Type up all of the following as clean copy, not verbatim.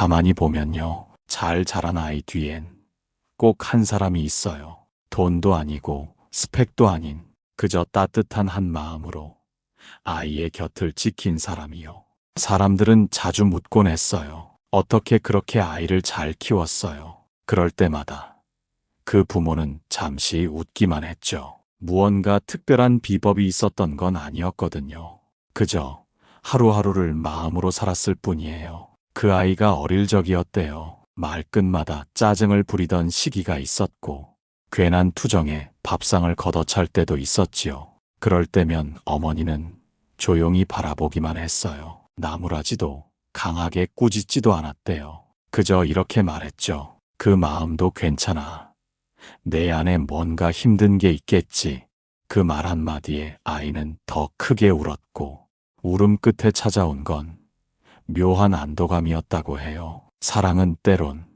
가만히 보면요. 잘 자란 아이 뒤엔 꼭 한 사람이 있어요. 돈도 아니고 스펙도 아닌 그저 따뜻한 한 마음으로 아이의 곁을 지킨 사람이요. 사람들은 자주 묻곤 했어요. 어떻게 그렇게 아이를 잘 키웠어요? 그럴 때마다 그 부모는 잠시 웃기만 했죠. 무언가 특별한 비법이 있었던 건 아니었거든요. 그저 하루하루를 마음으로 살았을 뿐이에요. 그 아이가 어릴 적이었대요. 말끝마다 짜증을 부리던 시기가 있었고 괜한 투정에 밥상을 걷어찰 때도 있었지요. 그럴 때면 어머니는 조용히 바라보기만 했어요. 나무라지도 강하게 꾸짖지도 않았대요. 그저 이렇게 말했죠. 그 마음도 괜찮아. 내 안에 뭔가 힘든 게 있겠지. 그 말 한마디에 아이는 더 크게 울었고 울음 끝에 찾아온 건 묘한 안도감이었다고 해요. 사랑은 때론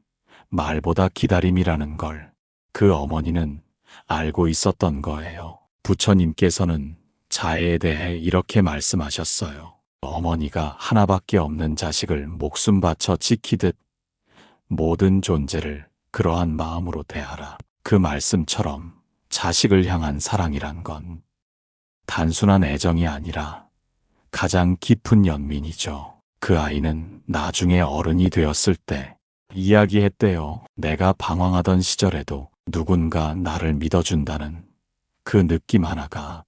말보다 기다림이라는 걸 그 어머니는 알고 있었던 거예요. 부처님께서는 자애에 대해 이렇게 말씀하셨어요. 어머니가 하나밖에 없는 자식을 목숨 바쳐 지키듯 모든 존재를 그러한 마음으로 대하라. 그 말씀처럼 자식을 향한 사랑이란 건 단순한 애정이 아니라 가장 깊은 연민이죠. 그 아이는 나중에 어른이 되었을 때 이야기했대요. 내가 방황하던 시절에도 누군가 나를 믿어준다는 그 느낌 하나가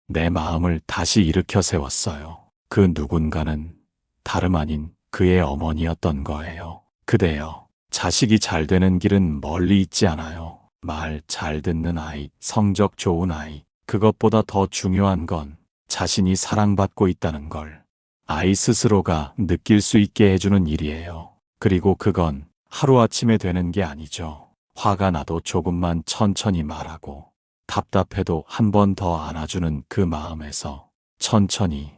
내 마음을 다시 일으켜 세웠어요. 그 누군가는 다름 아닌 그의 어머니였던 거예요. 그대여, 자식이 잘 되는 길은 멀리 있지 않아요. 말 잘 듣는 아이, 성적 좋은 아이, 그것보다 더 중요한 건 자신이 사랑받고 있다는 걸 아이 스스로가 느낄 수 있게 해주는 일이에요. 그리고 그건 하루아침에 되는 게 아니죠. 화가 나도 조금만 천천히 말하고 답답해도 한 번 더 안아주는 그 마음에서 천천히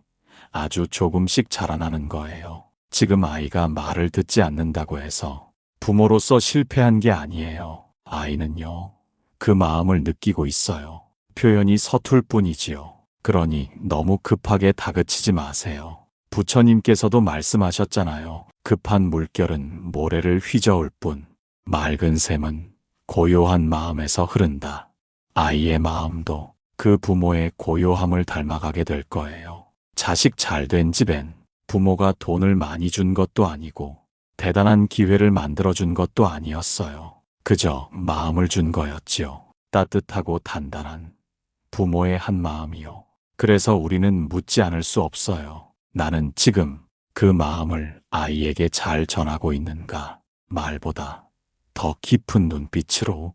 아주 조금씩 자라나는 거예요. 지금 아이가 말을 듣지 않는다고 해서 부모로서 실패한 게 아니에요. 아이는요, 그 마음을 느끼고 있어요. 표현이 서툴 뿐이지요. 그러니 너무 급하게 다그치지 마세요. 부처님께서도 말씀하셨잖아요. 급한 물결은 모래를 휘저을 뿐, 맑은 샘은 고요한 마음에서 흐른다. 아이의 마음도 그 부모의 고요함을 닮아가게 될 거예요. 자식 잘된 집엔 부모가 돈을 많이 준 것도 아니고 대단한 기회를 만들어준 것도 아니었어요. 그저 마음을 준 거였지요. 따뜻하고 단단한 부모의 한 마음이요. 그래서 우리는 묻지 않을 수 없어요. 나는 지금 그 마음을 아이에게 잘 전하고 있는가? 말보다 더 깊은 눈빛으로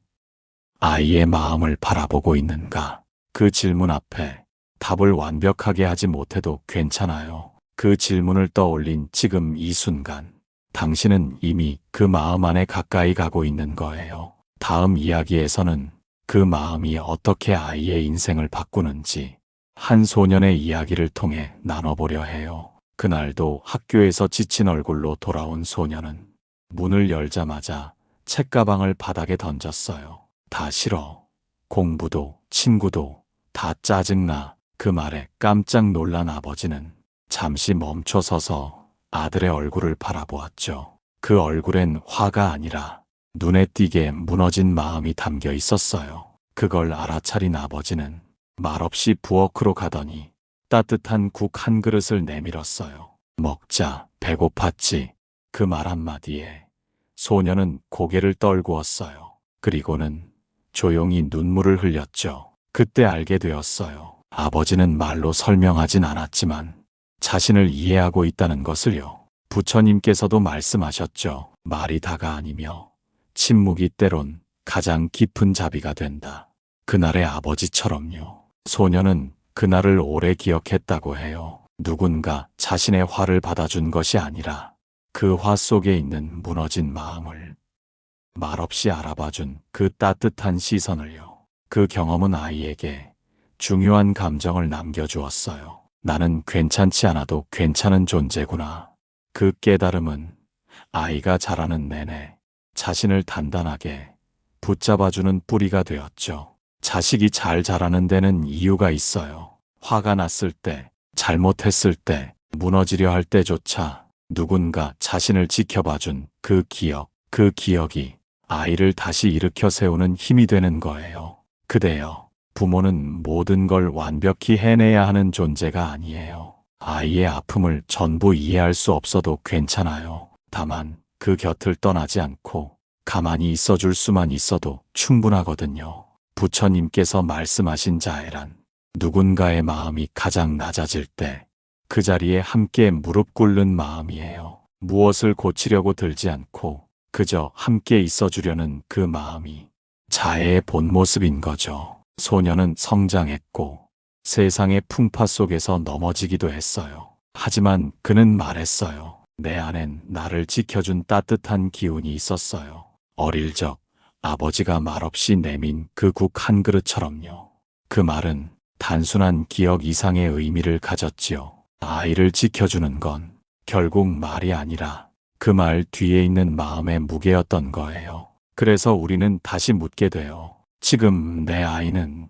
아이의 마음을 바라보고 있는가? 그 질문 앞에 답을 완벽하게 하지 못해도 괜찮아요. 그 질문을 떠올린 지금 이 순간, 당신은 이미 그 마음 안에 가까이 가고 있는 거예요. 다음 이야기에서는 그 마음이 어떻게 아이의 인생을 바꾸는지 한 소년의 이야기를 통해 나눠보려 해요. 그날도 학교에서 지친 얼굴로 돌아온 소년은 문을 열자마자 책가방을 바닥에 던졌어요. 다 싫어. 공부도 친구도 다 짜증나. 그 말에 깜짝 놀란 아버지는 잠시 멈춰서서 아들의 얼굴을 바라보았죠. 그 얼굴엔 화가 아니라 눈에 띄게 무너진 마음이 담겨 있었어요. 그걸 알아차린 아버지는 말없이 부엌으로 가더니 따뜻한 국 한 그릇을 내밀었어요. 먹자, 배고팠지. 그 말 한마디에 소녀는 고개를 떨구었어요. 그리고는 조용히 눈물을 흘렸죠. 그때 알게 되었어요. 아버지는 말로 설명하진 않았지만 자신을 이해하고 있다는 것을요. 부처님께서도 말씀하셨죠. 말이 다가 아니며 침묵이 때론 가장 깊은 자비가 된다. 그날의 아버지처럼요. 소녀는 그날을 오래 기억했다고 해요. 누군가 자신의 화를 받아준 것이 아니라 그 화 속에 있는 무너진 마음을 말없이 알아봐준 그 따뜻한 시선을요. 그 경험은 아이에게 중요한 감정을 남겨주었어요. 나는 괜찮지 않아도 괜찮은 존재구나. 그 깨달음은 아이가 자라는 내내 자신을 단단하게 붙잡아주는 뿌리가 되었죠. 자식이 잘 자라는 데는 이유가 있어요. 화가 났을 때, 잘못했을 때, 무너지려 할 때조차 누군가 자신을 지켜봐준 그 기억, 그 기억이 아이를 다시 일으켜 세우는 힘이 되는 거예요. 그대여, 부모는 모든 걸 완벽히 해내야 하는 존재가 아니에요. 아이의 아픔을 전부 이해할 수 없어도 괜찮아요. 다만 그 곁을 떠나지 않고 가만히 있어줄 수만 있어도 충분하거든요. 부처님께서 말씀하신 자애란 누군가의 마음이 가장 낮아질 때 그 자리에 함께 무릎 꿇는 마음이에요. 무엇을 고치려고 들지 않고 그저 함께 있어주려는 그 마음이 자애의 본 모습인 거죠. 소녀는 성장했고 세상의 풍파 속에서 넘어지기도 했어요. 하지만 그는 말했어요. 내 안엔 나를 지켜준 따뜻한 기운이 있었어요. 어릴 적 아버지가 말없이 내민 그 국 한 그릇처럼요. 그 말은 단순한 기억 이상의 의미를 가졌지요. 아이를 지켜주는 건 결국 말이 아니라 그 말 뒤에 있는 마음의 무게였던 거예요. 그래서 우리는 다시 묻게 돼요. 지금 내 아이는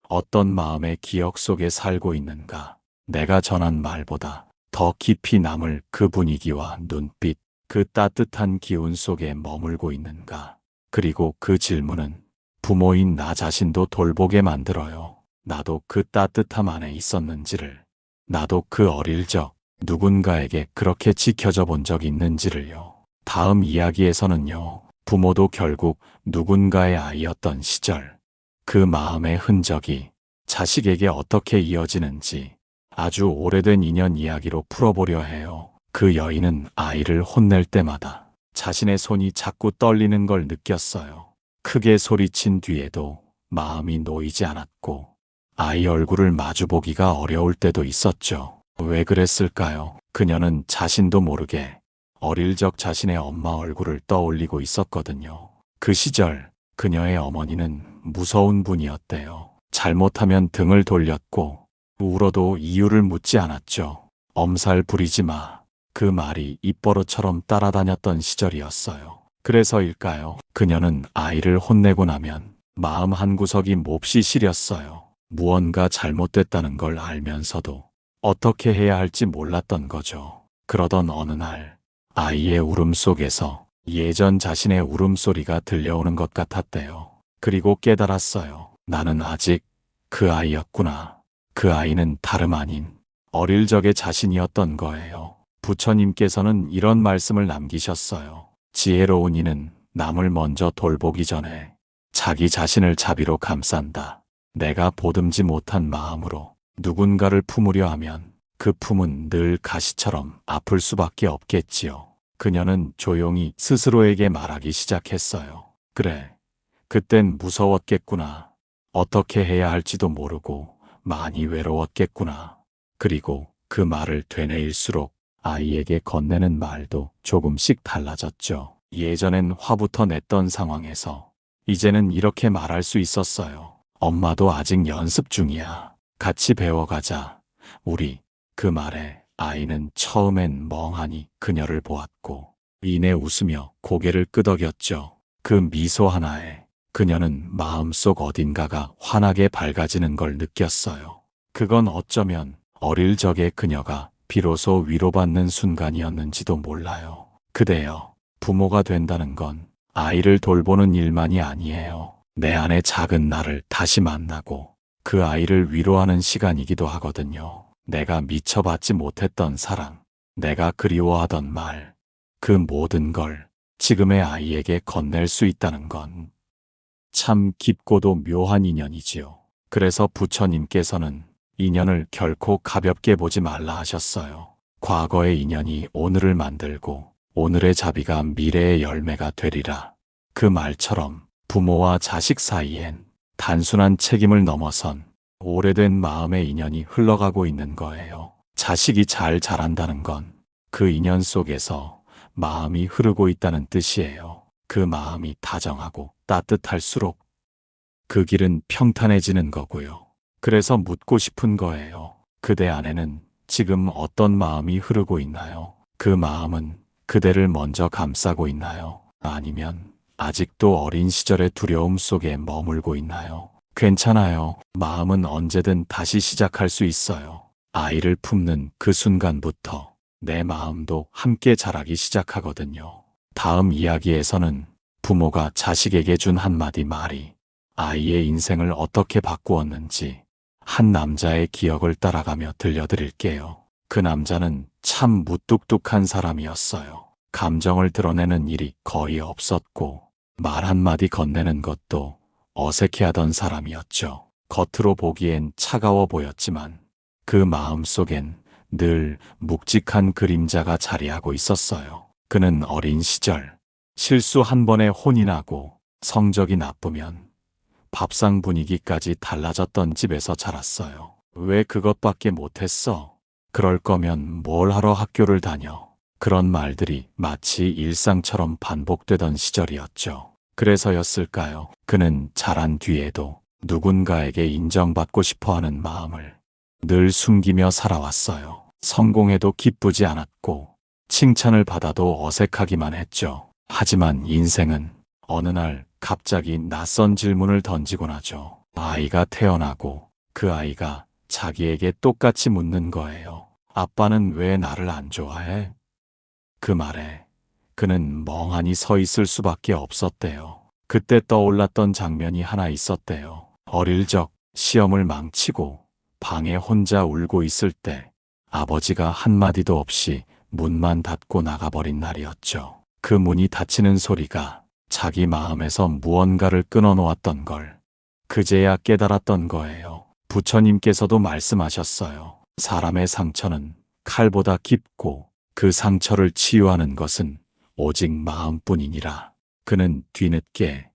어떤 마음의 기억 속에 살고 있는가? 내가 전한 말보다 더 깊이 남을 그 분위기와 눈빛, 그 따뜻한 기운 속에 머물고 있는가? 그리고 그 질문은 부모인 나 자신도 돌보게 만들어요. 나도 그 따뜻함 안에 있었는지를, 나도 그 어릴 적 누군가에게 그렇게 지켜져 본 적 있는지를요. 다음 이야기에서는요, 부모도 결국 누군가의 아이였던 시절, 그 마음의 흔적이 자식에게 어떻게 이어지는지 아주 오래된 인연 이야기로 풀어보려 해요. 그 여인은 아이를 혼낼 때마다 자신의 손이 자꾸 떨리는 걸 느꼈어요. 크게 소리친 뒤에도 마음이 놓이지 않았고 아이 얼굴을 마주보기가 어려울 때도 있었죠. 왜 그랬을까요? 그녀는 자신도 모르게 어릴 적 자신의 엄마 얼굴을 떠올리고 있었거든요. 그 시절 그녀의 어머니는 무서운 분이었대요. 잘못하면 등을 돌렸고 울어도 이유를 묻지 않았죠. 엄살 부리지 마. 그 말이 입버릇처럼 따라다녔던 시절이었어요. 그래서일까요? 그녀는 아이를 혼내고 나면 마음 한구석이 몹시 시렸어요. 무언가 잘못됐다는 걸 알면서도 어떻게 해야 할지 몰랐던 거죠. 그러던 어느 날 아이의 울음속에서 예전 자신의 울음소리가 들려오는 것 같았대요. 그리고 깨달았어요. 나는 아직 그 아이였구나. 그 아이는 다름 아닌 어릴 적의 자신이었던 거예요. 부처님께서는 이런 말씀을 남기셨어요. 지혜로운 이는 남을 먼저 돌보기 전에 자기 자신을 자비로 감싼다. 내가 보듬지 못한 마음으로 누군가를 품으려 하면 그 품은 늘 가시처럼 아플 수밖에 없겠지요. 그녀는 조용히 스스로에게 말하기 시작했어요. 그래, 그땐 무서웠겠구나. 어떻게 해야 할지도 모르고 많이 외로웠겠구나. 그리고 그 말을 되뇌일수록 아이에게 건네는 말도 조금씩 달라졌죠. 예전엔 화부터 냈던 상황에서 이제는 이렇게 말할 수 있었어요. 엄마도 아직 연습 중이야. 같이 배워가자. 우리. 그 말에 아이는 처음엔 멍하니 그녀를 보았고 이내 웃으며 고개를 끄덕였죠. 그 미소 하나에 그녀는 마음속 어딘가가 환하게 밝아지는 걸 느꼈어요. 그건 어쩌면 어릴 적의 그녀가 비로소 위로받는 순간이었는지도 몰라요. 그대여, 부모가 된다는 건 아이를 돌보는 일만이 아니에요. 내 안의 작은 나를 다시 만나고 그 아이를 위로하는 시간이기도 하거든요. 내가 미처 받지 못했던 사랑, 내가 그리워하던 말, 그 모든 걸 지금의 아이에게 건넬 수 있다는 건 참 깊고도 묘한 인연이지요. 그래서 부처님께서는 인연을 결코 가볍게 보지 말라 하셨어요. 과거의 인연이 오늘을 만들고 오늘의 자비가 미래의 열매가 되리라. 그 말처럼 부모와 자식 사이엔 단순한 책임을 넘어선 오래된 마음의 인연이 흘러가고 있는 거예요. 자식이 잘 자란다는 건 그 인연 속에서 마음이 흐르고 있다는 뜻이에요. 그 마음이 다정하고 따뜻할수록 그 길은 평탄해지는 거고요. 그래서 묻고 싶은 거예요. 그대 안에는 지금 어떤 마음이 흐르고 있나요? 그 마음은 그대를 먼저 감싸고 있나요? 아니면 아직도 어린 시절의 두려움 속에 머물고 있나요? 괜찮아요. 마음은 언제든 다시 시작할 수 있어요. 아이를 품는 그 순간부터 내 마음도 함께 자라기 시작하거든요. 다음 이야기에서는 부모가 자식에게 준 한마디 말이 아이의 인생을 어떻게 바꾸었는지 한 남자의 기억을 따라가며 들려드릴게요. 그 남자는 참 무뚝뚝한 사람이었어요. 감정을 드러내는 일이 거의 없었고 말 한마디 건네는 것도 어색해하던 사람이었죠. 겉으로 보기엔 차가워 보였지만 그 마음속엔 늘 묵직한 그림자가 자리하고 있었어요. 그는 어린 시절 실수 한 번에 혼이 나고 성적이 나쁘면 밥상 분위기까지 달라졌던 집에서 자랐어요. 왜 그것밖에 못했어? 그럴 거면 뭘 하러 학교를 다녀? 그런 말들이 마치 일상처럼 반복되던 시절이었죠. 그래서였을까요? 그는 자란 뒤에도 누군가에게 인정받고 싶어 하는 마음을 늘 숨기며 살아왔어요. 성공해도 기쁘지 않았고 칭찬을 받아도 어색하기만 했죠. 하지만 인생은 어느 날 갑자기 낯선 질문을 던지곤 하죠. 아이가 태어나고 그 아이가 자기에게 똑같이 묻는 거예요. 아빠는 왜 나를 안 좋아해? 그 말에 그는 멍하니 서 있을 수밖에 없었대요. 그때 떠올랐던 장면이 하나 있었대요. 어릴 적 시험을 망치고 방에 혼자 울고 있을 때 아버지가 한마디도 없이 문만 닫고 나가버린 날이었죠. 그 문이 닫히는 소리가 자기 마음에서 무언가를 끊어놓았던 걸 그제야 깨달았던 거예요. 부처님께서도 말씀하셨어요. 사람의 상처는 칼보다 깊고 그 상처를 치유하는 것은 오직 마음뿐이니라. 그는 뒤늦게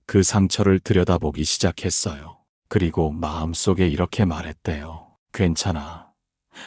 그 상처를 들여다보기 시작했어요. 그리고 마음속에 이렇게 말했대요. 괜찮아.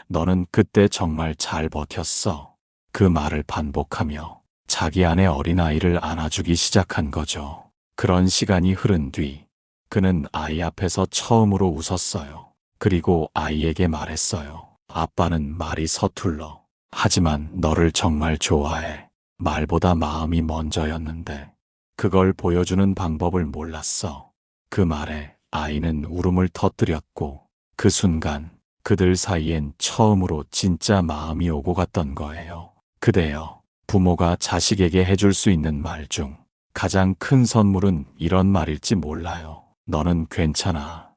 너는 그때 정말 잘 버텼어. 그 말을 반복하며 자기 안의 어린아이를 안아주기 시작한 거죠. 그런 시간이 흐른 뒤 그는 아이 앞에서 처음으로 웃었어요. 그리고 아이에게 말했어요. 아빠는 말이 서툴러. 하지만 너를 정말 좋아해. 말보다 마음이 먼저였는데 그걸 보여주는 방법을 몰랐어. 그 말에 아이는 울음을 터뜨렸고 그 순간 그들 사이엔 처음으로 진짜 마음이 오고 갔던 거예요. 그대여, 부모가 자식에게 해줄 수 있는 말 중 가장 큰 선물은 이런 말일지 몰라요. 너는 괜찮아.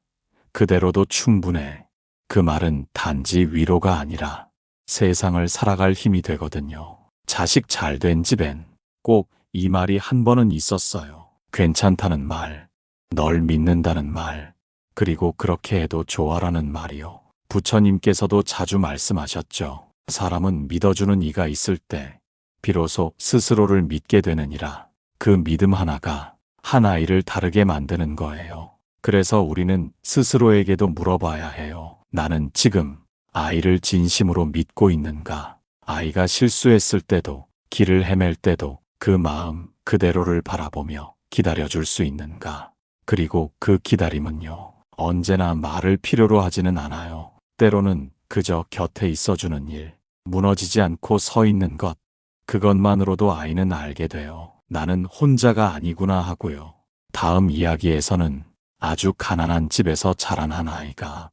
그대로도 충분해. 그 말은 단지 위로가 아니라 세상을 살아갈 힘이 되거든요. 자식 잘된 집엔 꼭 이 말이 한 번은 있었어요. 괜찮다는 말, 널 믿는다는 말, 그리고 그렇게 해도 좋아라는 말이요. 부처님께서도 자주 말씀하셨죠. 사람은 믿어주는 이가 있을 때 비로소 스스로를 믿게 되느니라. 그 믿음 하나가 한 아이를 다르게 만드는 거예요. 그래서 우리는 스스로에게도 물어봐야 해요. 나는 지금 아이를 진심으로 믿고 있는가? 아이가 실수했을 때도 길을 헤맬 때도 그 마음 그대로를 바라보며 기다려줄 수 있는가? 그리고 그 기다림은요, 언제나 말을 필요로 하지는 않아요. 때로는 그저 곁에 있어주는 일, 무너지지 않고 서 있는 것, 그것만으로도 아이는 알게 돼요. 나는 혼자가 아니구나 하고요. 다음 이야기에서는 아주 가난한 집에서 자란 한 아이가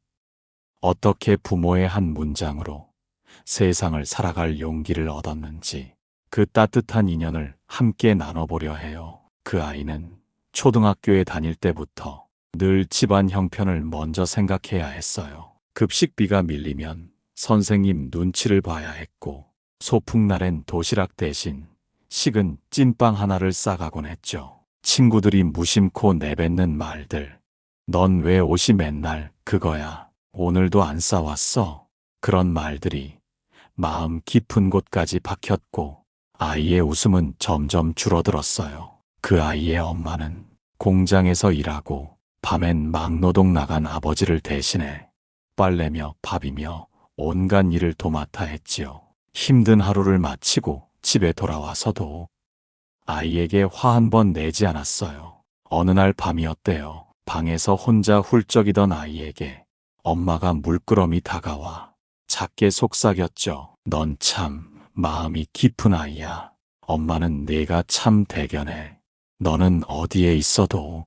어떻게 부모의 한 문장으로 세상을 살아갈 용기를 얻었는지 그 따뜻한 인연을 함께 나눠보려 해요. 그 아이는 초등학교에 다닐 때부터 늘 집안 형편을 먼저 생각해야 했어요. 급식비가 밀리면 선생님 눈치를 봐야 했고 소풍날엔 도시락 대신 식은 찐빵 하나를 싸가곤 했죠. 친구들이 무심코 내뱉는 말들. 넌 왜 옷이 맨날 그거야? 오늘도 안 싸왔어? 그런 말들이 마음 깊은 곳까지 박혔고 아이의 웃음은 점점 줄어들었어요. 그 아이의 엄마는 공장에서 일하고 밤엔 막노동 나간 아버지를 대신해 빨래며 밥이며 온갖 일을 도맡아 했지요. 힘든 하루를 마치고 집에 돌아와서도 아이에게 화 한 번 내지 않았어요. 어느 날 밤이었대요. 방에서 혼자 훌쩍이던 아이에게 엄마가 물끄러미 다가와 작게 속삭였죠. 넌 참 마음이 깊은 아이야. 엄마는 네가 참 대견해. 너는 어디에 있어도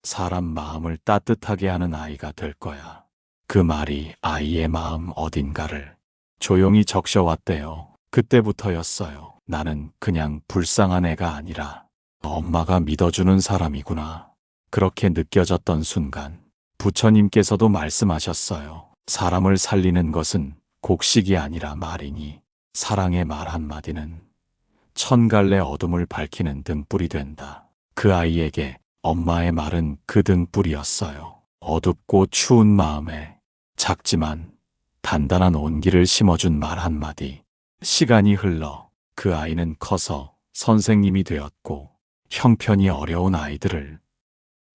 사람 마음을 따뜻하게 하는 아이가 될 거야. 그 말이 아이의 마음 어딘가를 조용히 적셔왔대요. 그때부터였어요. 나는 그냥 불쌍한 애가 아니라 엄마가 믿어주는 사람이구나. 그렇게 느껴졌던 순간 부처님께서도 말씀하셨어요. 사람을 살리는 것은 곡식이 아니라 말이니 사랑의 말 한마디는 천 갈래 어둠을 밝히는 등불이 된다. 그 아이에게 엄마의 말은 그 등불이었어요. 어둡고 추운 마음에 작지만 단단한 온기를 심어준 말 한마디. 시간이 흘러 그 아이는 커서 선생님이 되었고 형편이 어려운 아이들을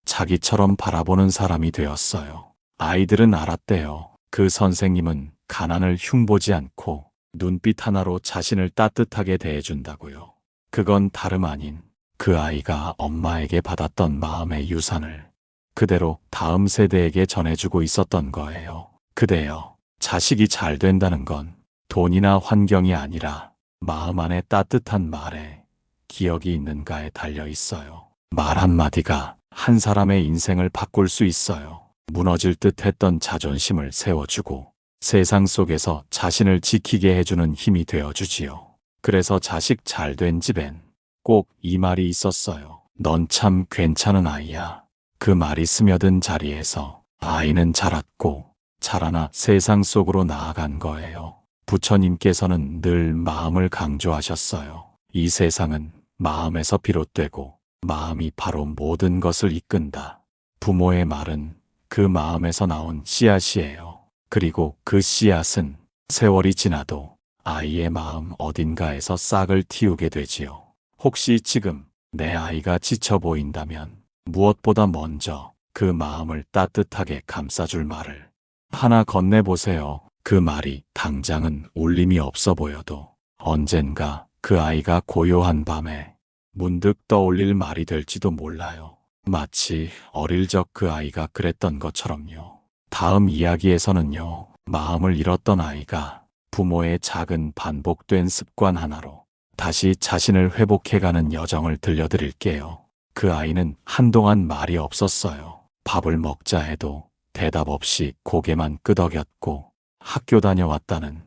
자기처럼 바라보는 사람이 되었어요. 아이들은 알았대요. 그 선생님은 가난을 흉보지 않고 눈빛 하나로 자신을 따뜻하게 대해준다고요. 그건 다름 아닌 그 아이가 엄마에게 받았던 마음의 유산을 그대로 다음 세대에게 전해주고 있었던 거예요. 그대여, 자식이 잘 된다는 건 돈이나 환경이 아니라 마음 안에 따뜻한 말에 기억이 있는가에 달려 있어요. 말 한마디가 한 사람의 인생을 바꿀 수 있어요. 무너질 듯 했던 자존심을 세워주고 세상 속에서 자신을 지키게 해주는 힘이 되어주지요. 그래서 자식 잘된 집엔 꼭 이 말이 있었어요. 넌 참 괜찮은 아이야. 그 말이 스며든 자리에서 아이는 자랐고 자라나 세상 속으로 나아간 거예요. 부처님께서는 늘 마음을 강조하셨어요. 이 세상은 마음에서 비롯되고 마음이 바로 모든 것을 이끈다. 부모의 말은 그 마음에서 나온 씨앗이에요. 그리고 그 씨앗은 세월이 지나도 아이의 마음 어딘가에서 싹을 틔우게 되지요. 혹시 지금 내 아이가 지쳐 보인다면 무엇보다 먼저 그 마음을 따뜻하게 감싸줄 말을 하나 건네보세요. 그 말이 당장은 울림이 없어 보여도 언젠가 그 아이가 고요한 밤에 문득 떠올릴 말이 될지도 몰라요. 마치 어릴 적 그 아이가 그랬던 것처럼요. 다음 이야기에서는요, 마음을 잃었던 아이가 부모의 작은 반복된 습관 하나로 다시 자신을 회복해가는 여정을 들려드릴게요. 그 아이는 한동안 말이 없었어요. 밥을 먹자 해도 대답 없이 고개만 끄덕였고 학교 다녀왔다는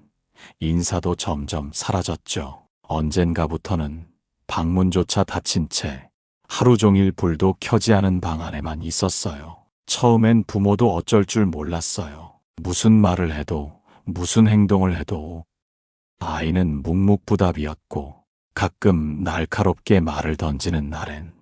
인사도 점점 사라졌죠. 언젠가부터는 방문조차 닫힌 채 하루 종일 불도 켜지 않은 방 안에만 있었어요. 처음엔 부모도 어쩔 줄 몰랐어요. 무슨 말을 해도 무슨 행동을 해도 아이는 묵묵부답이었고 가끔 날카롭게 말을 던지는 날엔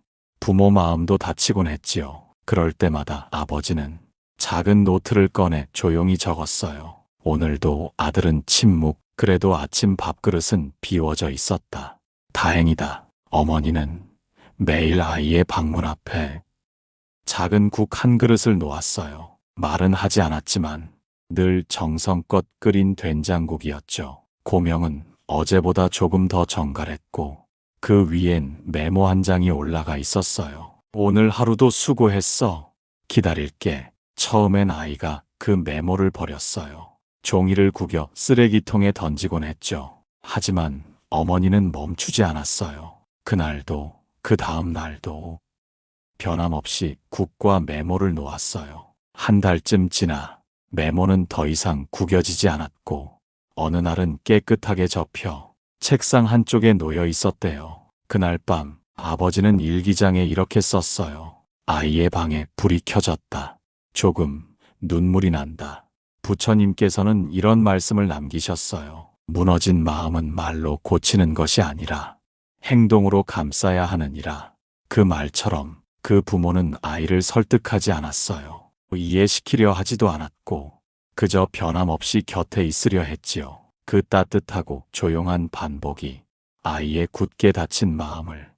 부모 마음도 다치곤 했지요. 그럴 때마다 아버지는 작은 노트를 꺼내 조용히 적었어요. 오늘도 아들은 침묵, 그래도 아침 밥그릇은 비워져 있었다. 다행이다. 어머니는 매일 아이의 방문 앞에 작은 국 한 그릇을 놓았어요. 말은 하지 않았지만 늘 정성껏 끓인 된장국이었죠. 고명은 어제보다 조금 더 정갈했고 그 위엔 메모 한 장이 올라가 있었어요. 오늘 하루도 수고했어. 기다릴게. 처음엔 아이가 그 메모를 버렸어요. 종이를 구겨 쓰레기통에 던지곤 했죠. 하지만 어머니는 멈추지 않았어요. 그날도 그 다음 날도 변함없이 국과 메모를 놓았어요. 한 달쯤 지나 메모는 더 이상 구겨지지 않았고 어느 날은 깨끗하게 접혀 책상 한쪽에 놓여 있었대요. 그날 밤 아버지는 일기장에 이렇게 썼어요. 아이의 방에 불이 켜졌다. 조금 눈물이 난다. 부처님께서는 이런 말씀을 남기셨어요. 무너진 마음은 말로 고치는 것이 아니라 행동으로 감싸야 하느니라. 그 말처럼 그 부모는 아이를 설득하지 않았어요. 이해시키려 하지도 않았고 그저 변함없이 곁에 있으려 했지요. 그 따뜻하고 조용한 반복이 아이의 굳게 닫힌 마음을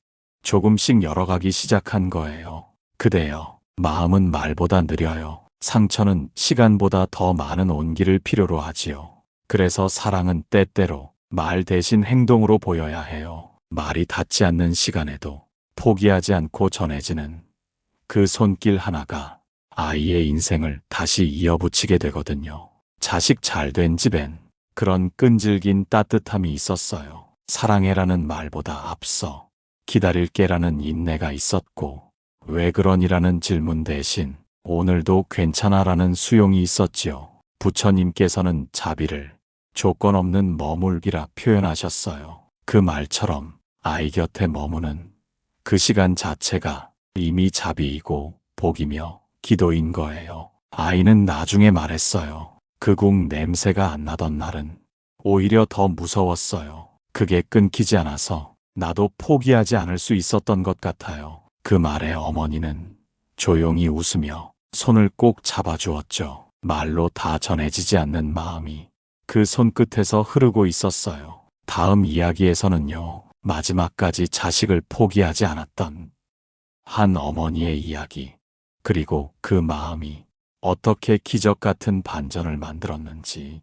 조금씩 열어가기 시작한 거예요. 그대여, 마음은 말보다 느려요. 상처는 시간보다 더 많은 온기를 필요로 하지요. 그래서 사랑은 때때로 말 대신 행동으로 보여야 해요. 말이 닿지 않는 시간에도 포기하지 않고 전해지는 그 손길 하나가 아이의 인생을 다시 이어붙이게 되거든요. 자식 잘된 집엔 그런 끈질긴 따뜻함이 있었어요. 사랑해라는 말보다 앞서 기다릴게라는 인내가 있었고 왜 그러니라는 질문 대신 오늘도 괜찮아라는 수용이 있었지요. 부처님께서는 자비를 조건 없는 머물기라 표현하셨어요. 그 말처럼 아이 곁에 머무는 그 시간 자체가 이미 자비이고 복이며 기도인 거예요. 아이는 나중에 말했어요. 그 국 냄새가 안 나던 날은 오히려 더 무서웠어요. 그게 끊기지 않아서 나도 포기하지 않을 수 있었던 것 같아요. 그 말에 어머니는 조용히 웃으며 손을 꼭 잡아주었죠. 말로 다 전해지지 않는 마음이 그 손끝에서 흐르고 있었어요. 다음 이야기에서는요, 마지막까지 자식을 포기하지 않았던 한 어머니의 이야기, 그리고 그 마음이 어떻게 기적 같은 반전을 만들었는지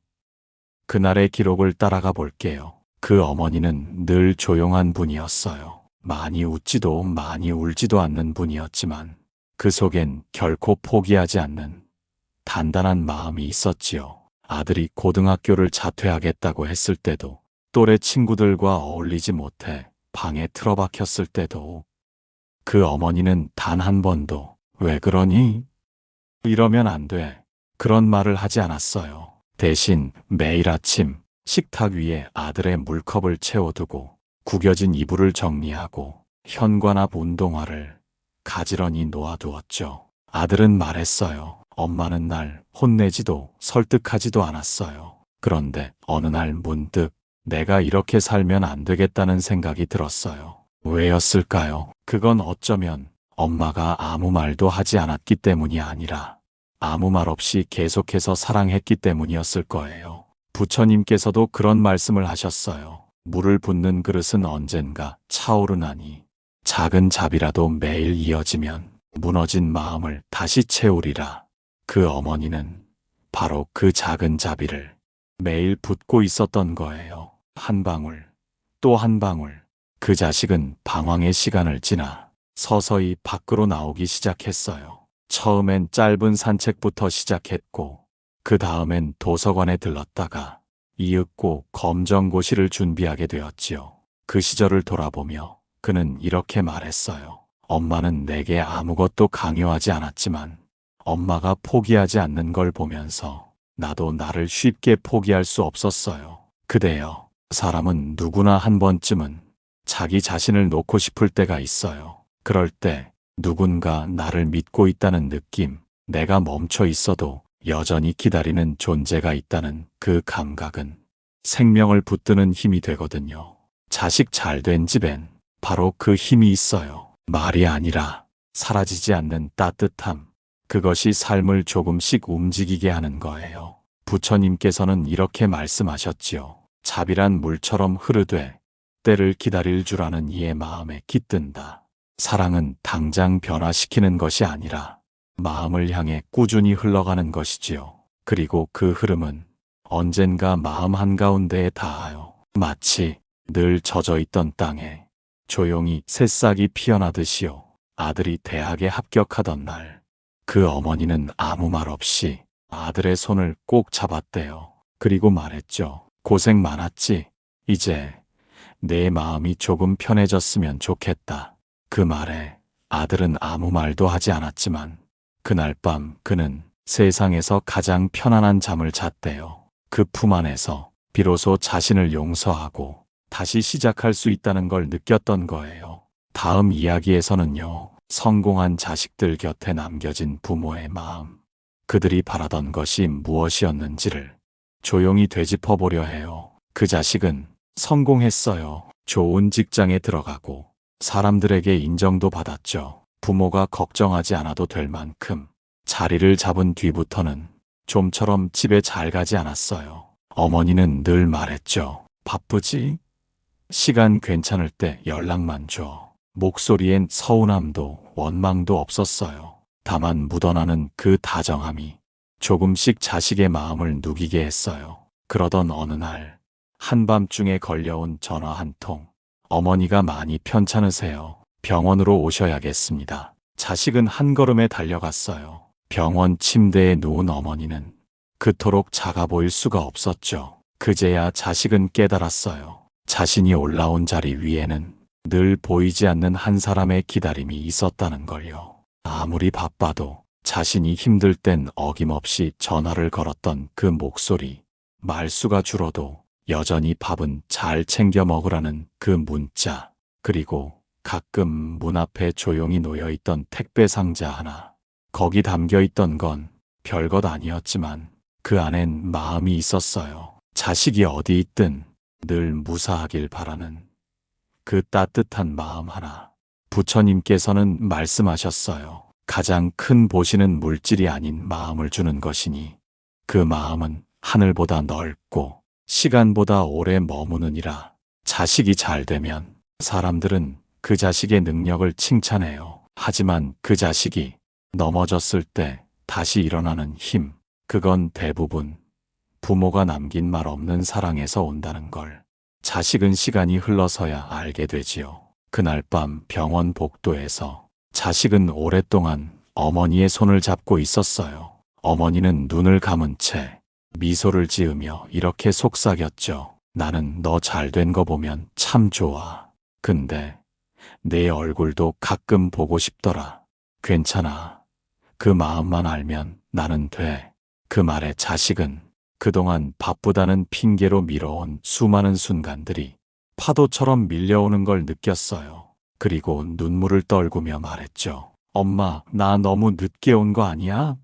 그날의 기록을 따라가 볼게요. 그 어머니는 늘 조용한 분이었어요. 많이 웃지도 많이 울지도 않는 분이었지만 그 속엔 결코 포기하지 않는 단단한 마음이 있었지요. 아들이 고등학교를 자퇴하겠다고 했을 때도, 또래 친구들과 어울리지 못해 방에 틀어박혔을 때도 그 어머니는 단 한 번도 왜 그러니? 이러면 안 돼. 그런 말을 하지 않았어요. 대신 매일 아침 식탁 위에 아들의 물컵을 채워두고 구겨진 이불을 정리하고 현관 앞 운동화를 가지런히 놓아두었죠. 아들은 말했어요. 엄마는 날 혼내지도 설득하지도 않았어요. 그런데 어느 날 문득 내가 이렇게 살면 안 되겠다는 생각이 들었어요. 왜였을까요? 그건 어쩌면 엄마가 아무 말도 하지 않았기 때문이 아니라 아무 말 없이 계속해서 사랑했기 때문이었을 거예요. 부처님께서도 그런 말씀을 하셨어요. 물을 붓는 그릇은 언젠가 차오르나니 작은 잡이라도 매일 이어지면 무너진 마음을 다시 채우리라. 그 어머니는 바로 그 작은 자비를 매일 붓고 있었던 거예요. 한 방울, 또 한 방울. 그 자식은 방황의 시간을 지나 서서히 밖으로 나오기 시작했어요. 처음엔 짧은 산책부터 시작했고, 그 다음엔 도서관에 들렀다가 이윽고 검정고시를 준비하게 되었지요. 그 시절을 돌아보며 그는 이렇게 말했어요. 엄마는 내게 아무것도 강요하지 않았지만 엄마가 포기하지 않는 걸 보면서 나도 나를 쉽게 포기할 수 없었어요. 그대여, 사람은 누구나 한 번쯤은 자기 자신을 놓고 싶을 때가 있어요. 그럴 때 누군가 나를 믿고 있다는 느낌, 내가 멈춰 있어도 여전히 기다리는 존재가 있다는 그 감각은 생명을 붙드는 힘이 되거든요. 자식 잘된 집엔 바로 그 힘이 있어요. 말이 아니라 사라지지 않는 따뜻함. 그것이 삶을 조금씩 움직이게 하는 거예요. 부처님께서는 이렇게 말씀하셨지요. 자비란 물처럼 흐르되 때를 기다릴 줄 아는 이의 마음에 깃든다. 사랑은 당장 변화시키는 것이 아니라 마음을 향해 꾸준히 흘러가는 것이지요. 그리고 그 흐름은 언젠가 마음 한가운데에 닿아요. 마치 늘 젖어있던 땅에 조용히 새싹이 피어나듯이요. 아들이 대학에 합격하던 날, 그 어머니는 아무 말 없이 아들의 손을 꼭 잡았대요. 그리고 말했죠. 고생 많았지? 이제 내 마음이 조금 편해졌으면 좋겠다. 그 말에 아들은 아무 말도 하지 않았지만 그날 밤 그는 세상에서 가장 편안한 잠을 잤대요. 그 품 안에서 비로소 자신을 용서하고 다시 시작할 수 있다는 걸 느꼈던 거예요. 다음 이야기에서는요, 성공한 자식들 곁에 남겨진 부모의 마음, 그들이 바라던 것이 무엇이었는지를 조용히 되짚어보려 해요. 그 자식은 성공했어요. 좋은 직장에 들어가고 사람들에게 인정도 받았죠. 부모가 걱정하지 않아도 될 만큼 자리를 잡은 뒤부터는 좀처럼 집에 잘 가지 않았어요. 어머니는 늘 말했죠. 바쁘지? 시간 괜찮을 때 연락만 줘. 목소리엔 서운함도 원망도 없었어요. 다만 묻어나는 그 다정함이 조금씩 자식의 마음을 누기게 했어요. 그러던 어느 날 한밤중에 걸려온 전화 한 통. 어머니가 많이 편찮으세요. 병원으로 오셔야겠습니다. 자식은 한 걸음에 달려갔어요. 병원 침대에 누운 어머니는 그토록 작아 보일 수가 없었죠. 그제야 자식은 깨달았어요. 자신이 올라온 자리 위에는 늘 보이지 않는 한 사람의 기다림이 있었다는 걸요. 아무리 바빠도 자신이 힘들 땐 어김없이 전화를 걸었던 그 목소리, 말수가 줄어도 여전히 밥은 잘 챙겨 먹으라는 그 문자, 그리고 가끔 문 앞에 조용히 놓여있던 택배 상자 하나. 거기 담겨 있던 건 별것 아니었지만 그 안엔 마음이 있었어요. 자식이 어디 있든 늘 무사하길 바라는 그 따뜻한 마음 하나. 부처님께서는 말씀하셨어요. 가장 큰 보시는 물질이 아닌 마음을 주는 것이니 그 마음은 하늘보다 넓고 시간보다 오래 머무느니라. 자식이 잘 되면 사람들은 그 자식의 능력을 칭찬해요. 하지만 그 자식이 넘어졌을 때 다시 일어나는 힘, 그건 대부분 부모가 남긴 말 없는 사랑에서 온다는 걸 자식은 시간이 흘러서야 알게 되지요. 그날 밤 병원 복도에서 자식은 오랫동안 어머니의 손을 잡고 있었어요. 어머니는 눈을 감은 채 미소를 지으며 이렇게 속삭였죠. 나는 너 잘된 거 보면 참 좋아. 근데 내 얼굴도 가끔 보고 싶더라. 괜찮아. 그 마음만 알면 나는 돼. 그 말에 자식은 그동안 바쁘다는 핑계로 미뤄온 수많은 순간들이 파도처럼 밀려오는 걸 느꼈어요. 그리고 눈물을 떨구며 말했죠. 엄마, 나 너무 늦게 온 거 아니야?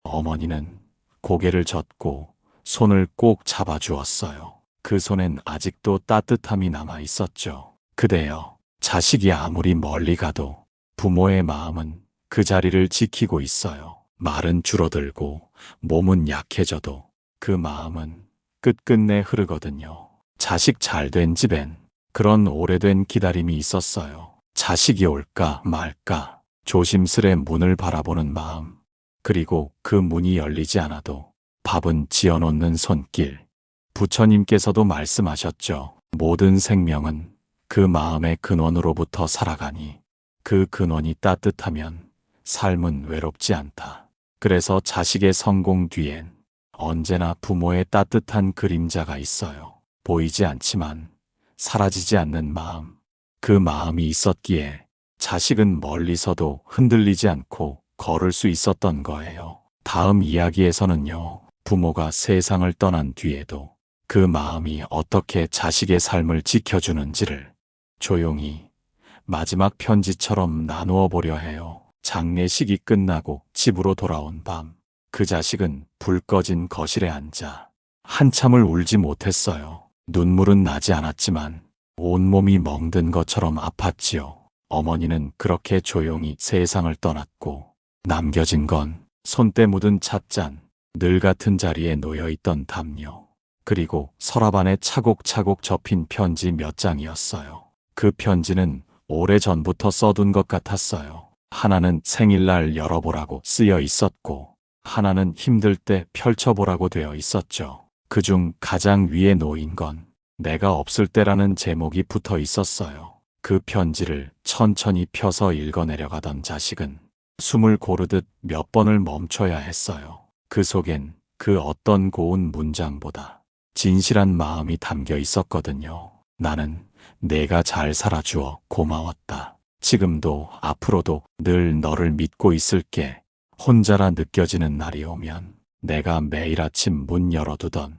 어머니는 고개를 젓고 손을 꼭 잡아주었어요. 그 손엔 아직도 따뜻함이 남아 있었죠. 그대여, 자식이 아무리 멀리 가도 부모의 마음은 그 자리를 지키고 있어요. 말은 줄어들고 몸은 약해져도 그 마음은 끝끝내 흐르거든요. 자식 잘된 집엔 그런 오래된 기다림이 있었어요. 자식이 올까 말까 조심스레 문을 바라보는 마음, 그리고 그 문이 열리지 않아도 밥은 지어놓는 손길. 부처님께서도 말씀하셨죠. 모든 생명은 그 마음의 근원으로부터 살아가니 그 근원이 따뜻하면 삶은 외롭지 않다. 그래서 자식의 성공 뒤엔 언제나 부모의 따뜻한 그림자가 있어요. 보이지 않지만 사라지지 않는 마음. 그 마음이 있었기에 자식은 멀리서도 흔들리지 않고 걸을 수 있었던 거예요. 다음 이야기에서는요, 부모가 세상을 떠난 뒤에도 그 마음이 어떻게 자식의 삶을 지켜주는지를 조용히 마지막 편지처럼 나누어 보려 해요. 장례식이 끝나고 집으로 돌아온 밤, 그 자식은 불 꺼진 거실에 앉아 한참을 울지 못했어요. 눈물은 나지 않았지만 온몸이 멍든 것처럼 아팠지요. 어머니는 그렇게 조용히 세상을 떠났고 남겨진 건 손때 묻은 찻잔, 늘 같은 자리에 놓여있던 담요, 그리고 서랍 안에 차곡차곡 접힌 편지 몇 장이었어요. 그 편지는 오래전부터 써둔 것 같았어요. 하나는 생일날 열어보라고 쓰여 있었고 하나는 힘들 때 펼쳐보라고 되어 있었죠. 그중 가장 위에 놓인 건 내가 없을 때라는 제목이 붙어 있었어요. 그 편지를 천천히 펴서 읽어내려가던 자식은 숨을 고르듯 몇 번을 멈춰야 했어요. 그 속엔 그 어떤 고운 문장보다 진실한 마음이 담겨 있었거든요. 나는 내가 잘 살아주어 고마웠다. 지금도 앞으로도 늘 너를 믿고 있을게. 혼자라 느껴지는 날이 오면 내가 매일 아침 문 열어두던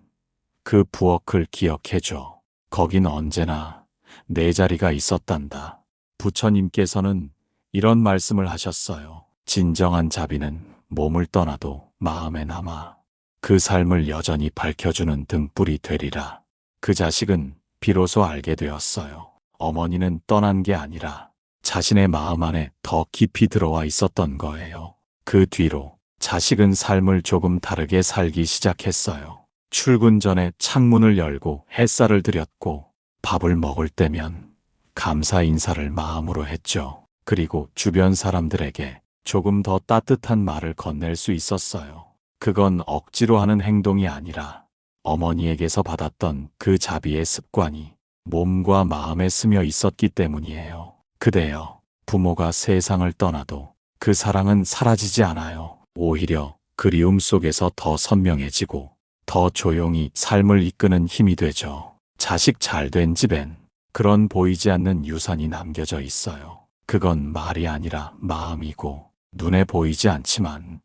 그 부엌을 기억해줘. 거긴 언제나 내 자리가 있었단다. 부처님께서는 이런 말씀을 하셨어요. 진정한 자비는 몸을 떠나도 마음에 남아 그 삶을 여전히 밝혀주는 등불이 되리라. 그 자식은 비로소 알게 되었어요. 어머니는 떠난 게 아니라 자신의 마음 안에 더 깊이 들어와 있었던 거예요. 그 뒤로 자식은 삶을 조금 다르게 살기 시작했어요. 출근 전에 창문을 열고 햇살을 들였고 밥을 먹을 때면 감사 인사를 마음으로 했죠. 그리고 주변 사람들에게 조금 더 따뜻한 말을 건넬 수 있었어요. 그건 억지로 하는 행동이 아니라 어머니에게서 받았던 그 자비의 습관이 몸과 마음에 스며 있었기 때문이에요. 그대여, 부모가 세상을 떠나도 그 사랑은 사라지지 않아요. 오히려 그리움 속에서 더 선명해지고 더 조용히 삶을 이끄는 힘이 되죠. 자식 잘된 집엔 그런 보이지 않는 유산이 남겨져 있어요. 그건 말이 아니라 마음이고 눈에 보이지 않지만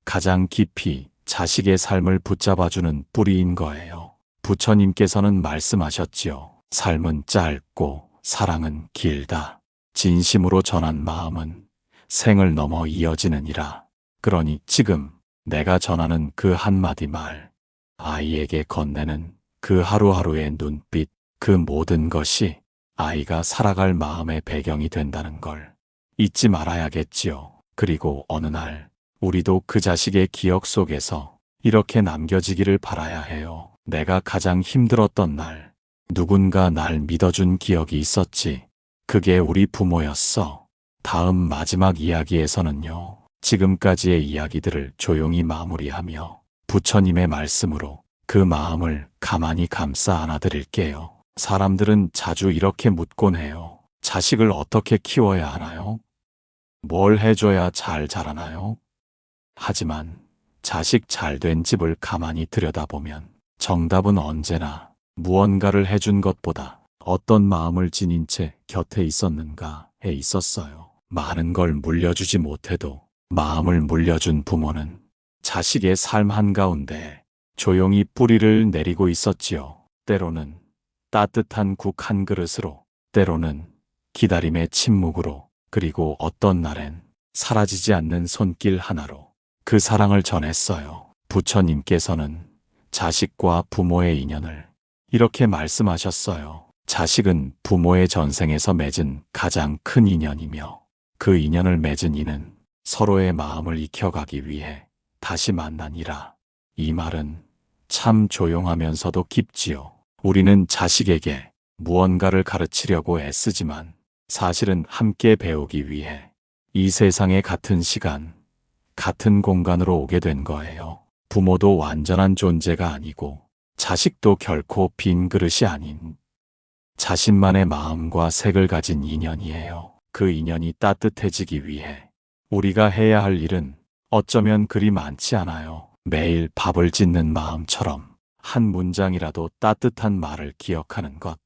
가장 깊이 자식의 삶을 붙잡아주는 뿌리인 거예요. 부처님께서는 말씀하셨지요. 삶은 짧고 사랑은 길다. 진심으로 전한 마음은 생을 넘어 이어지느니라. 그러니 지금 내가 전하는 그 한마디 말, 아이에게 건네는 그 하루하루의 눈빛, 그 모든 것이 아이가 살아갈 마음의 배경이 된다는 걸 잊지 말아야겠지요. 그리고 어느 날 우리도 그 자식의 기억 속에서 이렇게 남겨지기를 바라야 해요. 내가 가장 힘들었던 날, 누군가 날 믿어준 기억이 있었지. 그게 우리 부모였어. 다음 마지막 이야기에서는요, 지금까지의 이야기들을 조용히 마무리하며 부처님의 말씀으로 그 마음을 가만히 감싸 안아드릴게요. 사람들은 자주 이렇게 묻곤 해요. 자식을 어떻게 키워야 하나요? 뭘 해줘야 잘 자라나요? 하지만 자식 잘된 집을 가만히 들여다보면 정답은 언제나 무언가를 해준 것보다 어떤 마음을 지닌 채 곁에 있었는가에 있었어요. 많은 걸 물려주지 못해도 마음을 물려준 부모는 자식의 삶 한가운데 조용히 뿌리를 내리고 있었지요. 때로는 따뜻한 국 한 그릇으로, 때로는 기다림의 침묵으로, 그리고 어떤 날엔 사라지지 않는 손길 하나로 그 사랑을 전했어요. 부처님께서는 자식과 부모의 인연을 이렇게 말씀하셨어요. 자식은 부모의 전생에서 맺은 가장 큰 인연이며 그 인연을 맺은 이는 서로의 마음을 익혀가기 위해 다시 만나니라. 이 말은 참 조용하면서도 깊지요. 우리는 자식에게 무언가를 가르치려고 애쓰지만 사실은 함께 배우기 위해 이 세상에 같은 시간, 같은 공간으로 오게 된 거예요. 부모도 완전한 존재가 아니고 자식도 결코 빈 그릇이 아닌 자신만의 마음과 색을 가진 인연이에요. 그 인연이 따뜻해지기 위해 우리가 해야 할 일은 어쩌면 그리 많지 않아요. 매일 밥을 짓는 마음처럼 한 문장이라도 따뜻한 말을 기억하는 것.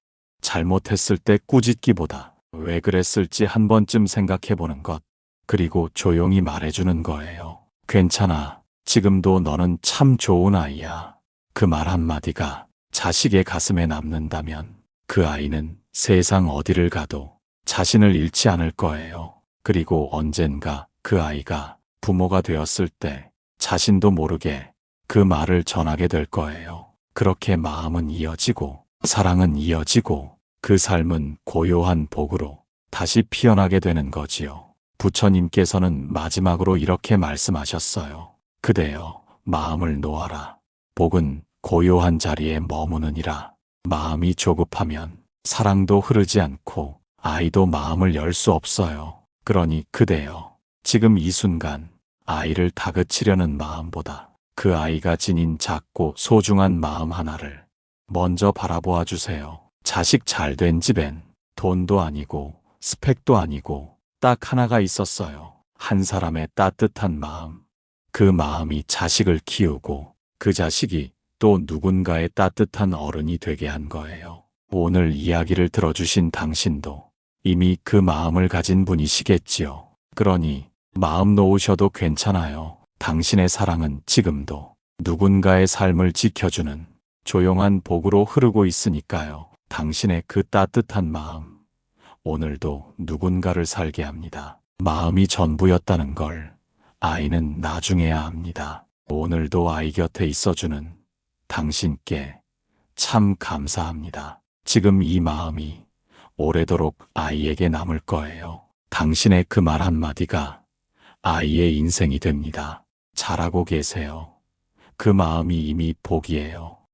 잘못했을 때 꾸짖기보다 왜 그랬을지 한 번쯤 생각해 보는 것. 그리고 조용히 말해주는 거예요. 괜찮아. 지금도 너는 참 좋은 아이야. 그 말 한마디가 자식의 가슴에 남는다면 그 아이는 세상 어디를 가도 자신을 잃지 않을 거예요. 그리고 언젠가 그 아이가 부모가 되었을 때 자신도 모르게 그 말을 전하게 될 거예요. 그렇게 마음은 이어지고 사랑은 이어지고 그 삶은 고요한 복으로 다시 피어나게 되는 거지요. 부처님께서는 마지막으로 이렇게 말씀하셨어요. 그대여, 마음을 놓아라. 복은 고요한 자리에 머무느니라. 마음이 조급하면 사랑도 흐르지 않고 아이도 마음을 열 수 없어요. 그러니 그대여, 지금 이 순간 아이를 다그치려는 마음보다 그 아이가 지닌 작고 소중한 마음 하나를 먼저 바라보아 주세요. 자식 잘된 집엔 돈도 아니고 스펙도 아니고 딱 하나가 있었어요. 한 사람의 따뜻한 마음. 그 마음이 자식을 키우고 그 자식이 또 누군가의 따뜻한 어른이 되게 한 거예요. 오늘 이야기를 들어주신 당신도 이미 그 마음을 가진 분이시겠지요. 그러니 마음 놓으셔도 괜찮아요. 당신의 사랑은 지금도 누군가의 삶을 지켜주는 조용한 복으로 흐르고 있으니까요. 당신의 그 따뜻한 마음, 오늘도 누군가를 살게 합니다. 마음이 전부였다는 걸 아이는 나중에야 압니다. 오늘도 아이 곁에 있어주는 당신께 참 감사합니다. 지금 이 마음이 오래도록 아이에게 남을 거예요. 당신의 그 말 한마디가 아이의 인생이 됩니다. 잘하고 계세요. 그 마음이 이미 복이에요.